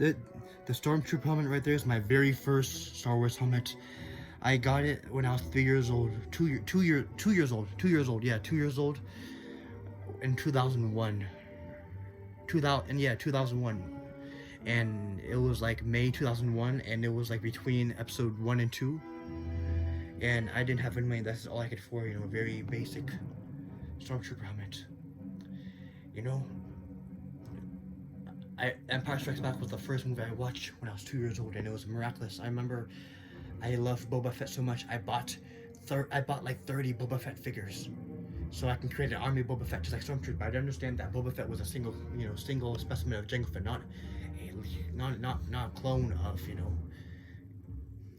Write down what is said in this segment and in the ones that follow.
The the Stormtrooper helmet right there is my very first Star Wars helmet. I got it when I was 3 years old. 2 years old. 2 years old. Yeah, 2 years old. In 2001. 2001. And it was like May 2001, and it was like between episode 1 and 2. And I didn't have any money. That's all I could afford. You know, very basic Stormtrooper helmet. You know, Empire Strikes Back was the first movie I watched when I was 2 years old, and it was miraculous. I remember I loved Boba Fett so much. I bought like 30 Boba Fett figures, so I can create an army of Boba Fett just like Stormtrooper. I understand that Boba Fett was a single specimen of Jango Fett, not a clone of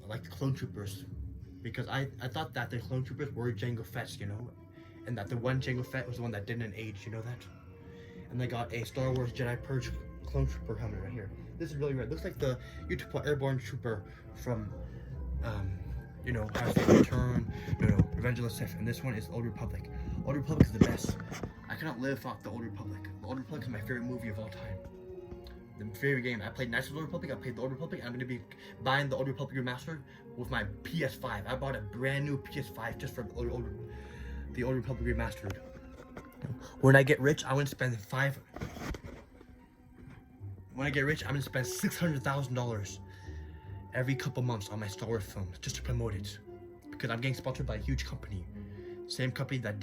like the clone troopers, because I thought that the clone troopers were Jango Fett's, and that the one Jango Fett was the one that didn't age. You know that. And I got a Star Wars Jedi Purge clone trooper helmet right here. This is really rare. It looks like the Utapau Airborne Trooper from, How to Return, Revenge of the Sith. And this one is Old Republic. Old Republic is the best. I cannot live without the Old Republic. The Old Republic is my favorite movie of all time. The favorite game. I played Knights of the Old Republic. I played the Old Republic. And I'm going to be buying the Old Republic Remastered with my PS5. I bought a brand new PS5 just for the Old Republic Remastered. When I get rich, I'm gonna spend $600,000 every couple months on my Star Wars films just to promote it, because I'm getting sponsored by a huge company, same company that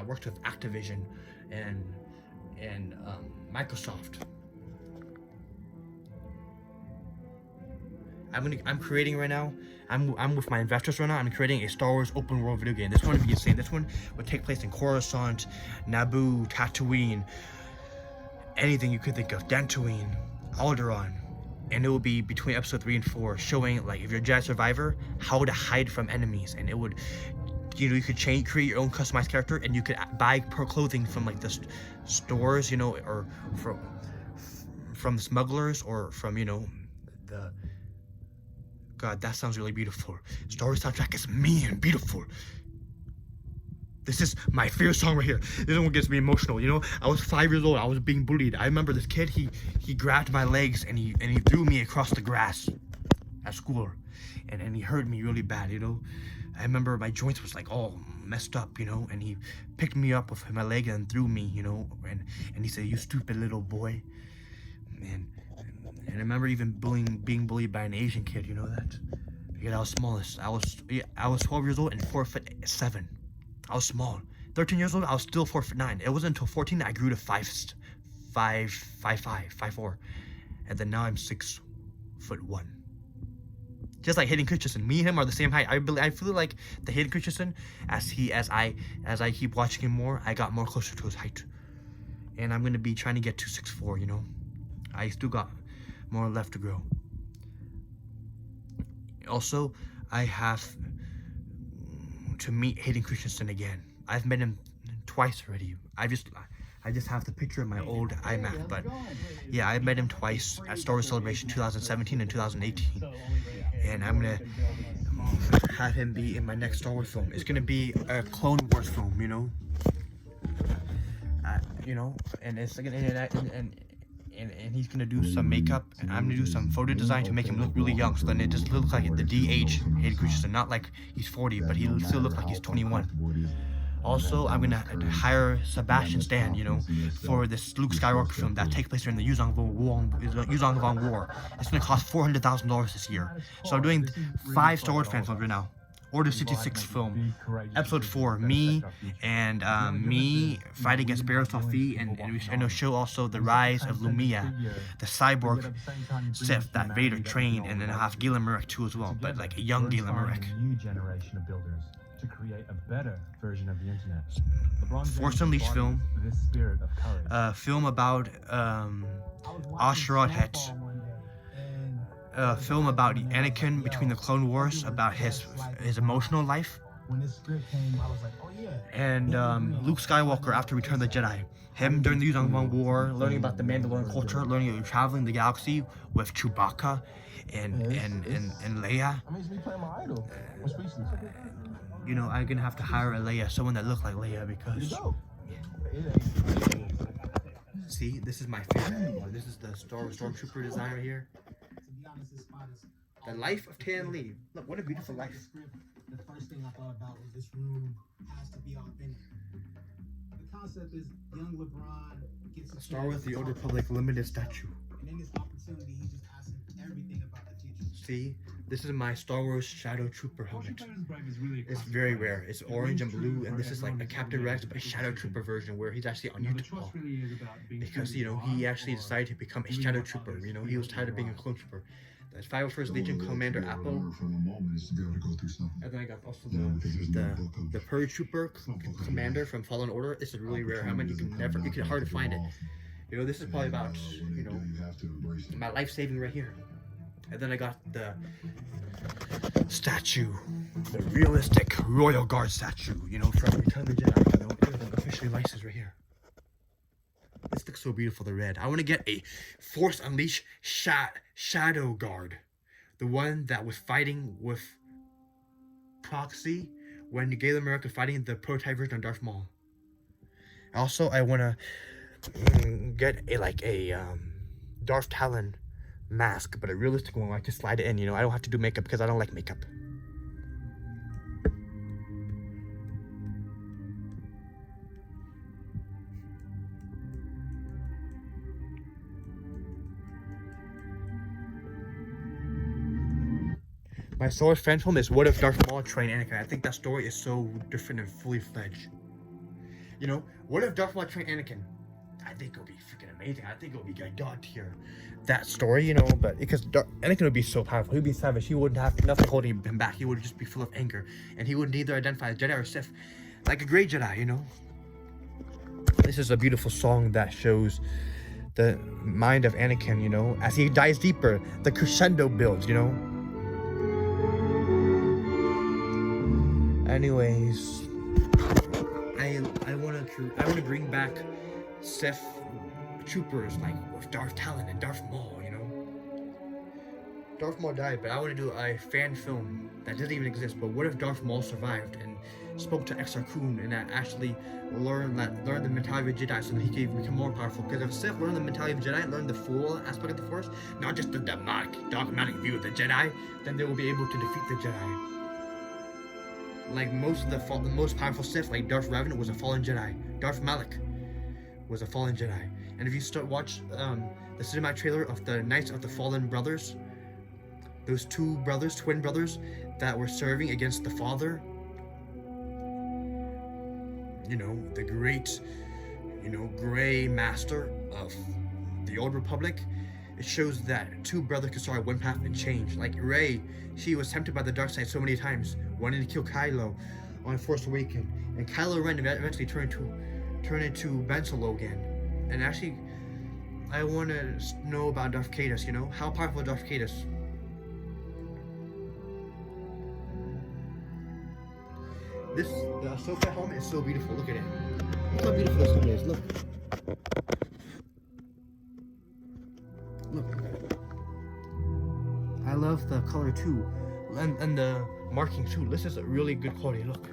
worked with Activision and Microsoft. I'm creating right now. I'm with my investors right now. I'm creating a Star Wars open world video game. This one would be insane. This one would take place in Coruscant, Naboo, Tatooine, anything you could think of, Dantooine, Alderaan, and it will be between episode 3 and 4, showing like if you're a Jedi survivor, how to hide from enemies, and it would, you could create your own customized character, and you could buy clothing from like the stores, or from smugglers, or from the. God, that sounds really beautiful. Star Wars soundtrack is mean and beautiful. This is my favorite song right here. This one gets me emotional. I was 5 years old. I was being bullied. I remember this kid. He grabbed my legs and he threw me across the grass at school, and he hurt me really bad. I remember my joints was like all messed up. And he picked me up with my leg and threw me. And he said, "You stupid little boy." And I remember even being bullied by an Asian kid, that? Because I was smallest. I was 12 years old and 4'7". I was small. 13 years old, I was still 4'9". It wasn't until 14 I grew to 5'4". And then now I'm 6'1". Just like Hayden Christensen. Me and him are the same height. I feel like the Hayden Christensen, as I keep watching him more, I got more closer to his height. And I'm gonna be trying to get to 6'4", I still got more left to grow. Also, I have to meet Hayden Christensen again. I've met him twice already. I just have the picture of my old iMac, but yeah, I met him twice at Star Wars Celebration 2017 and 2018, and I'm gonna have him be in my next Star Wars film. It's gonna be a Clone Wars film, and it's like and he's gonna do some makeup, and I'm gonna do some photo design to make him look really young, so then it just looks like the de-age Hayden Christensen, not like he's 40, but he'll still look like he's 21. Also, I'm gonna hire Sebastian Stan, for this Luke Skywalker film that takes place during the Yuzong Vong War. It's gonna cost $400,000 this year. So I'm doing 5 Star Wars fan films right now. Order 66 film, episode 4, me fight against Barriss Offee, and it'll show also the rise of Lumia, the cyborg Sith that Vader trained, and then I'll have Galen Marek too as well, but like a young Galen Marek. To create a better version of the internet. Force Unleashed film, film about Osh'Rod Het, film about Anakin between the Clone Wars, about his emotional life, and Luke Skywalker after Return of the Jedi. Him during the Yuzong Vong War, learning about the Mandalorian culture, learning traveling the galaxy with Chewbacca and Leia. I'm gonna have to hire a Leia, someone that looked like Leia, because See, this is my favorite one. This is the Stormtrooper design right here. The life of Tan Lee. Look, what a beautiful life. The first thing I thought about was this room has to be authentic. The concept is young LeBron gets a Star Wars The Old Republic limited statue. and in this opportunity, he just asks him everything about the future. See, this is my Star Wars Shadow Trooper helmet. It's very rare. It's orange and blue, and this is like a Captain Rex, but a Shadow Trooper version where he's actually on YouTube. Because, you know, he actually decided to become a Shadow Trooper. You know, he was tired of being a clone trooper. That's 501st Legion Commander Apple. And then I got also the Purge Trooper Commander from Fallen Order. It's a really rare helmet. You can hardly find it. You know, this is probably about, you know, my life saving right here. And then I got the statue, the realistic Royal Guard statue, you know, from Return of the Jedi. You know, everything officially licensed right here. This looks so beautiful, the red. I want to get a Force Unleashed Shadow Guard. The one that was fighting with Proxy when Galen America fighting the prototype version of Darth Maul. Also, I want to get a Darth Talon mask, but a realistic one where I can slide it in, you know. I don't have to do makeup because I don't like makeup. My Star Wars fan film is What If Darth Maul Trained Anakin. I think that story is so different and fully fledged. You know, what if Darth Maul trained Anakin? I think it would be freaking amazing. I think it would be like God tier. That story, you know, but because Anakin would be so powerful. He'd be savage. He wouldn't have nothing holding him back. He would just be full of anger. And he would neither identify as Jedi or Sith. Like a great Jedi, you know. This is a beautiful song that shows the mind of Anakin, you know. As he dives deeper, the crescendo builds, you know. Anyways, I want to bring back Sith troopers like with Darth Talon and Darth Maul, you know. Darth Maul died, but I want to do a fan film that doesn't even exist. But what if Darth Maul survived and spoke to Exar Kun and actually learned the mentality of a Jedi so that he could become more powerful? Because if Sith learned the mentality of a Jedi, learned the full aspect of the Force, not just the dogmatic view of the Jedi, then they will be able to defeat the Jedi. Like most of the most powerful Sith, like Darth Revan, was a fallen Jedi. Darth Malak was a fallen Jedi. And if you watch the cinematic trailer of the Knights of the Fallen Brothers, those two brothers, twin brothers, that were serving against the Father, you know, the great, you know, Gray Master of the Old Republic, it shows that two brothers could start one path and change. Like Rey, she was tempted by the dark side so many times, wanting to kill Kylo on Force Awakens, and Kylo Ren eventually turned into Ben Solo again. And actually, I want to know about Darth Caedus. You know, how powerful is Darth Caedus? The Ahsoka helmet is so beautiful. Look at it. Look how beautiful this helmet is. Look. Look. I love the color too, and the marking too. This is a really good quality. Look.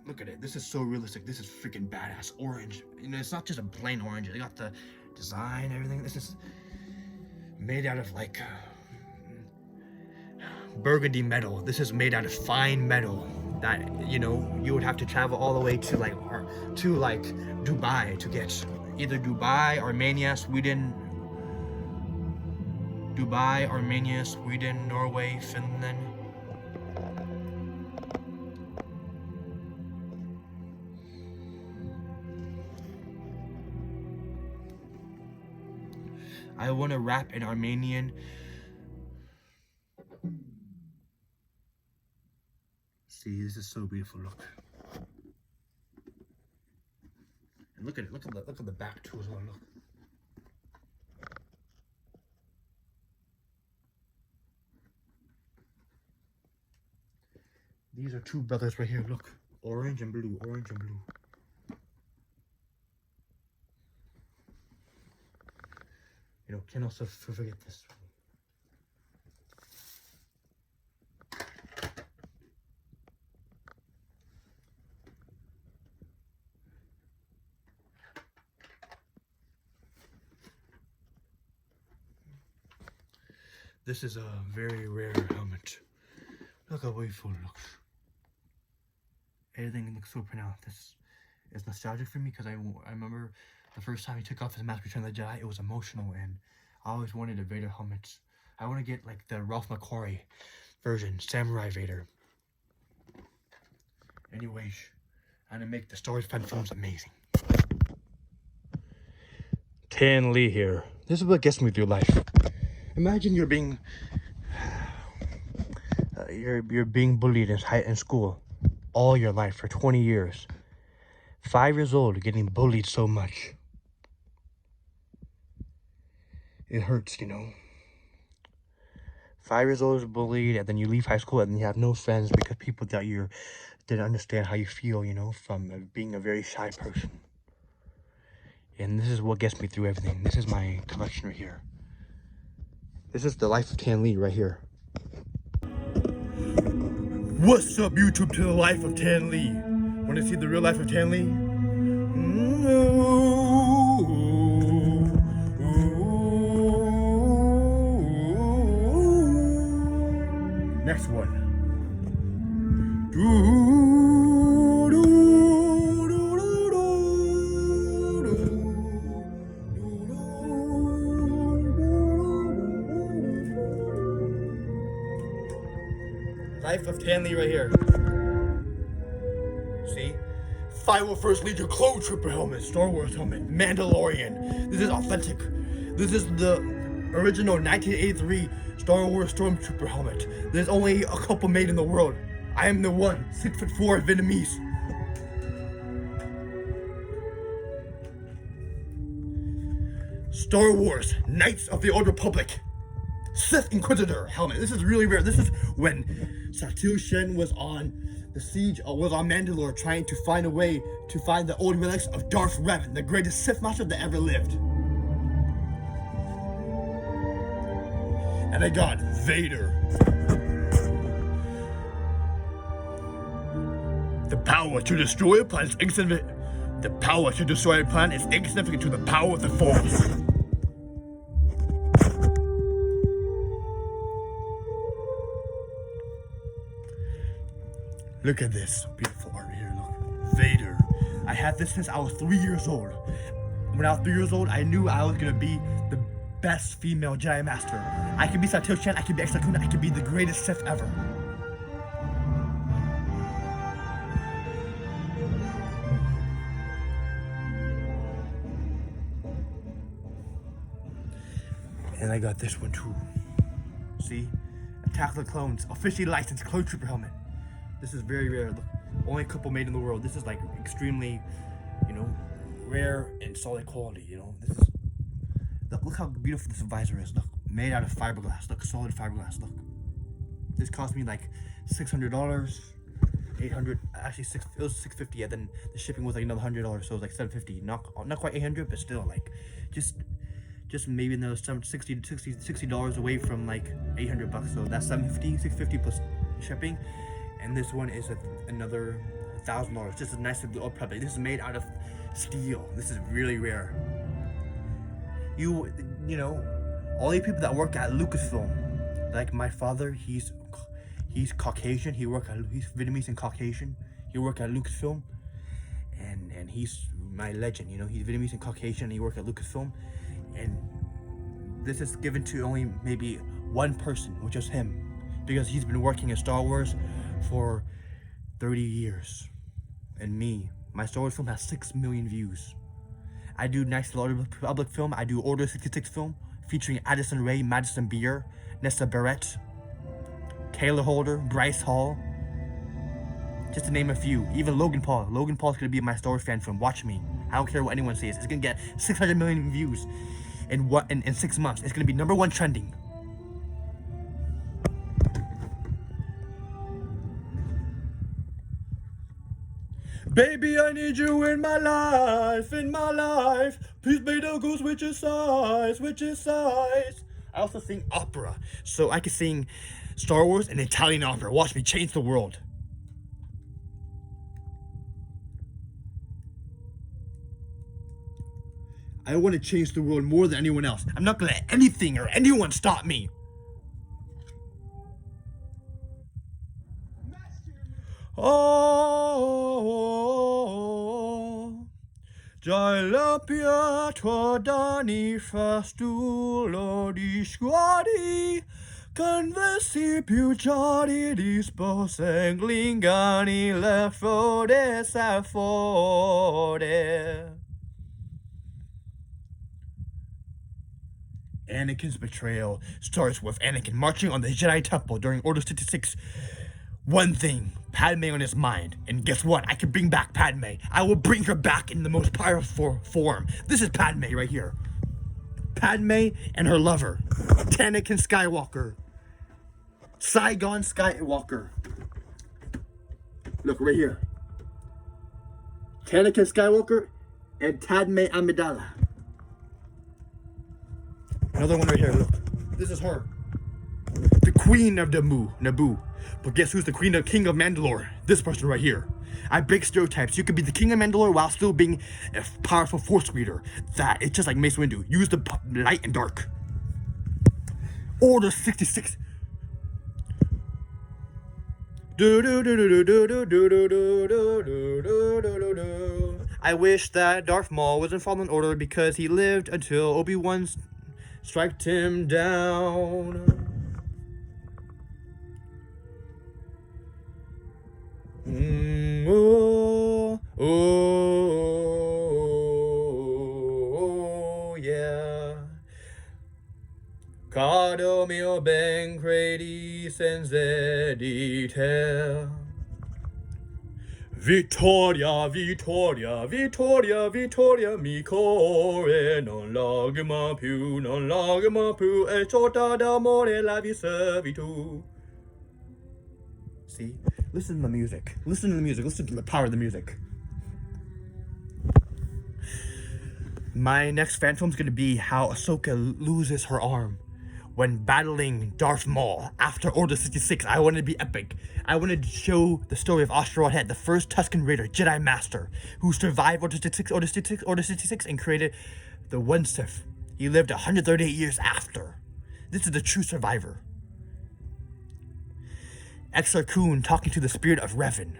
Look at it. This is so realistic. This is freaking badass. Orange. You know, it's not just a plain orange. They got the design, everything. This is made out of like burgundy metal. This is made out of fine metal that, you know, you would have to travel all the way to like Dubai to get. Either Dubai, Armenia, Sweden, Norway, Finland. I want to rap in Armenian. See, this is so beautiful. Look, and look at it. Look at the back too as well. Look. These are two brothers right here. Look, orange and blue, orange and blue. You know, can also forget this. This is a very rare helmet. Look how beautiful it looks. Everything looks so pronounced. This is nostalgic for me because I remember the first time he took off his mask, Return of the Jedi. It was emotional, and I always wanted a Vader helmet. I want to get like the Ralph McQuarrie version, Samurai Vader. Anyways, I'm gonna make the Star Wars fan films amazing. Tan Lee here. This is what gets me through life. Imagine you're being you're being bullied in school all your life for 20 years. 5 years old, getting bullied so much. It hurts, you know. 5 years old is bullied, and then you leave high school, and then you have no friends because people that you didn't understand how you feel, you know, from being a very shy person. And this is what gets me through everything. This is my collection right here. This is the life of Tan Lee right here. What's up, YouTube, to the life of Tan Lee? Want to see the real life of Tan Lee? Next one. Life of Tan Lee right here. See? 501st Legion Clone Trooper helmet, Star Wars helmet, Mandalorian. This is authentic. This is the original 1983 Star Wars Stormtrooper helmet. There's only a couple made in the world. I am the one, 6'4" Vietnamese. Star Wars Knights of the Old Republic Sith Inquisitor helmet. This is really rare. This is when Satil Shen was on the siege, was on Mandalore, trying to find a way to find the old relics of Darth Revan, the greatest Sith master that ever lived. And I got Vader. The power to destroy a planet is insignificant. The power to destroy a planet is insignificant to the power of the Force. Look at this beautiful art here. Look, Vader. I had this since I was 3 years old. When I was 3 years old, I knew I was gonna be the best female Jedi Master. I could be Satil Shen, I could be Exla Kun, I could be the greatest Sith ever. And I got this one too. See? Attack of the Clones, officially licensed Clone Trooper helmet. This is very rare. Look, only a couple made in the world. This is like extremely, you know, rare and solid quality, you know. This is, look how beautiful this visor is. Look, made out of fiberglass. Look, solid fiberglass. Look. This cost me like $600, $800, actually it was $650, and then the shipping was like another $100, so it was like $750. Not quite $800, but still like just maybe another $60 away from like $800. So that's $650 plus shipping. And this one is another $1,000. Just a nice little product. This is made out of steel. This is really rare. You know, all the people that work at Lucasfilm, like my father, he's Caucasian. He's Vietnamese and Caucasian. He worked at Lucasfilm, and he's my legend. You know, he's Vietnamese and Caucasian. And he worked at Lucasfilm, and this is given to only maybe one person, which is him, because he's been working in Star Wars for 30 years. And me, my Star Wars film has 6 million views. I do Knights of the Old Republic film. I do Order 66 film featuring Addison Rae, Madison Beer, Nessa Barrett, Taylor Holder, Bryce Hall, just to name a few. Even Logan Paul. Logan Paul's gonna be my Star Wars fan film. Watch me. I don't care what anyone says. It's gonna get 600 million views in 6 months. It's gonna be #1 trending. Baby, I need you in my life, Please make the go switch your sides, I also sing opera, so I can sing Star Wars and Italian opera. Watch me change the world. I want to change the world more than anyone else. I'm not gonna let anything or anyone stop me. Oh, Jalapia trodani fastulo di squadi, conversi più giorni disposenglingani le frode safode. Anakin's betrayal starts with Anakin marching on the Jedi Temple during Order 66. One thing, Padme on his mind, and guess what? I can bring back Padme. I will bring her back in the most powerful form. This is Padme right here. Padme and her lover, Anakin Skywalker. Saigon Skywalker. Look right here. Anakin Skywalker and Padme Amidala. Another one right here, look. This is her. The Queen of Naboo. But guess who's the King of Mandalore? This person right here. I break stereotypes. You could be the King of Mandalore while still being a powerful Force reader. That, it's just like Mace Windu. Use the light and dark. Order 66. I wish that Darth Maul was in Fallen Order because he lived until Obi-Wan striked him down. Oh, yeah. Cado mio ben credi senza dite. Vittoria, Vittoria, Vittoria, Vittoria, mi cuore non lagma più, e ciota d'amore la vi servitù. See? Listen to the music. Listen to the music. Listen to the power of the music. My next fan film is going to be how Ahsoka loses her arm when battling Darth Maul after Order 66. I wanted to be epic. I wanted to show the story of Osterod Head, the first Tusken Raider, Jedi Master, who survived Order 66 and created the One Sith. He lived 138 years after. This is the true survivor. Exar Kun talking to the spirit of Revan.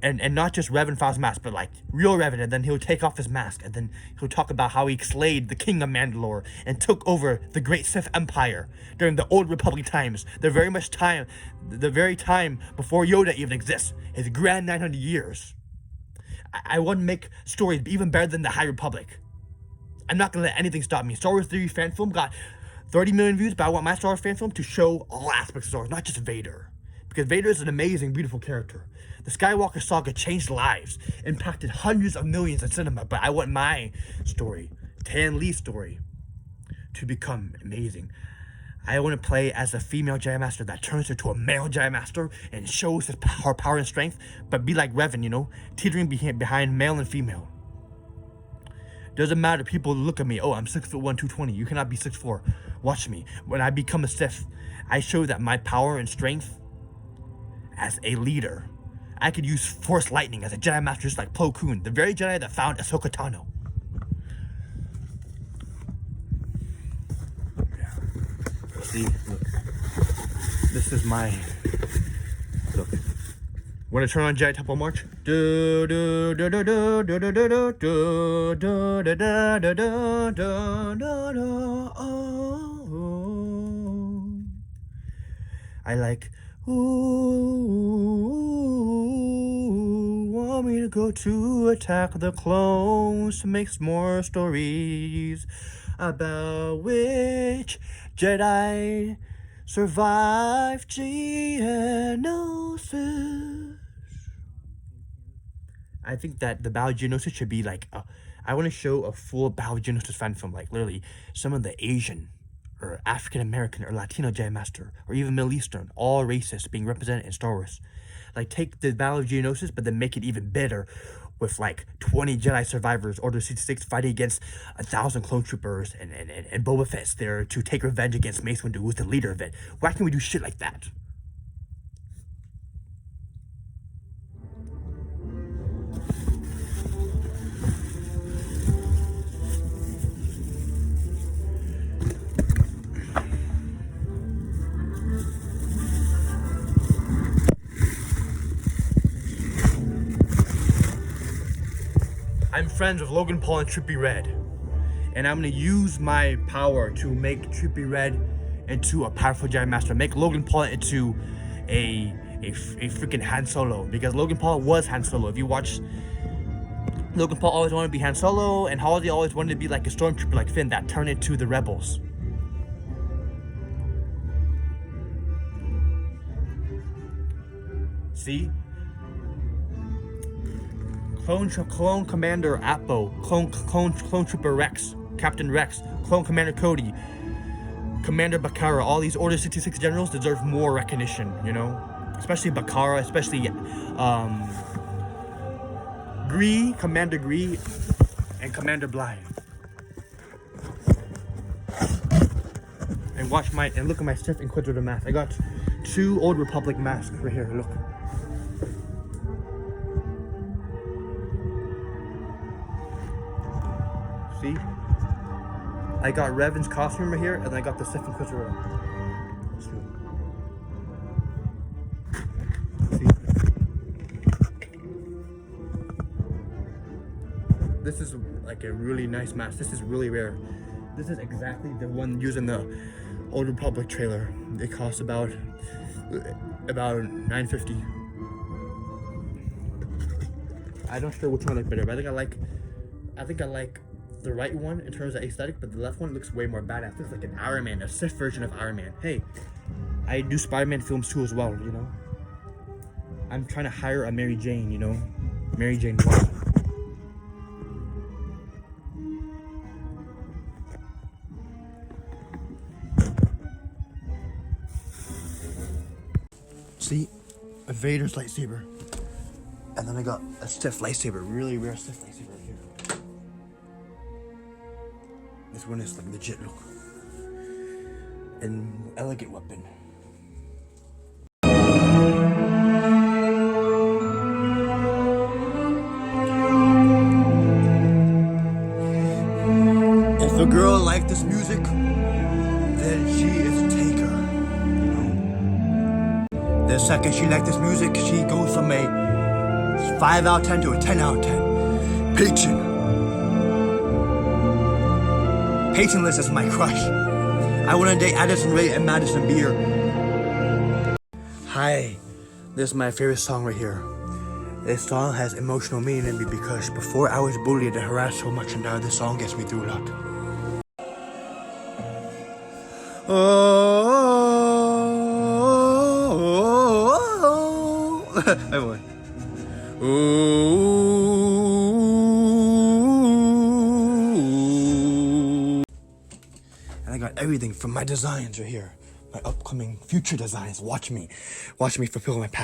And not just Revan Files mask, but like real Revan, and then he'll take off his mask, and then he'll talk about how he slayed the King of Mandalore and took over the Great Sith Empire during the Old Republic times, the very time before Yoda even exists, his grand 900 years. I want to make stories even better than the High Republic. I'm not gonna let anything stop me. Star Wars 3 fan film got 30 million views, but I want my Star Wars fan film to show all aspects of Star Wars, not just Vader. Because Vader is an amazing, beautiful character. The Skywalker saga changed lives, impacted hundreds of millions in cinema, but I want my story, Tan Lee's story, to become amazing. I want to play as a female Jedi Master that turns into a male Jedi Master and shows her power and strength, but be like Revan, you know, teetering behind male and female. Doesn't matter, people look at me, oh, I'm 6'1", 220, you cannot be 6'4". Watch me. When I become a Sith, I show that my power and strength as a leader. I could use Force Lightning as a Jedi Master just like Plo Koon, the very Jedi that found Ahsoka Tano. Yeah. See, look. This is my... Look. Want to turn on Jedi Temple March? I like... Ooh, want me to go to attack the clones to make more stories about which Jedi survived Geonosis. I think that the Battle of Geonosis should be like I want to show a full Battle of Geonosis fan film, like literally some of the Asian or African American or Latino Jedi Master, or even Middle Eastern, all races being represented in Star Wars. Like take the Battle of Geonosis, but then make it even better with like 20 Jedi survivors, Order 66 fighting against 1,000 clone troopers, and Boba Fett's there to take revenge against Mace Windu, who's the leader of it. Why can't we do shit like that? friends with Logan Paul and Trippie Redd. And I'm gonna use my power to make Trippie Redd into a powerful Jedi Master. Make Logan Paul into a freaking Han Solo. Because Logan Paul was Han Solo. If you watch, Logan Paul always wanted to be Han Solo, and Holiday always wanted to be like a stormtrooper like Finn that turned into the rebels. See? Clone Commander Appo, Clone Trooper Rex, Captain Rex, Clone Commander Cody, Commander Bakara, all these Order 66 generals deserve more recognition, you know? Especially Bakara, especially Gree, Commander Gree, and Commander Blythe. And look at my Sith Inquisitor mask. I got 2 Old Republic masks right here, look. See? I got Revan's costume right here, and I got the Sith Inquisitor. See? This is like a really nice mask. This is really rare. This is exactly the one used in the Old Republic trailer. It costs about $9.50. I'm not sure which one I like better, but I think I like the right one in terms of aesthetic, but the left one looks way more badass. It looks like an Iron Man, a Sith version of Iron Man. Hey, I do Spider-Man films too as well, you know? I'm trying to hire a Mary Jane, you know? Mary Jane Watson. See? A Vader's lightsaber. And then I got a Sith lightsaber, really rare Sith lightsaber right here. This one is like legit, look. An elegant weapon. If a girl likes this music, then she is a taker. You know? The second she likes this music, she goes from a 5 out of 10 to a 10 out of 10. Peyton List is my crush. I want to date Addison Rae and Madison Beer. Hi, this is my favorite song right here. This song has emotional meaning in me because before I was bullied and harassed so much, and now this song gets me through a lot. Oh, everyone. And I got everything from my designs right here. My upcoming future designs. Watch me fulfill my passion.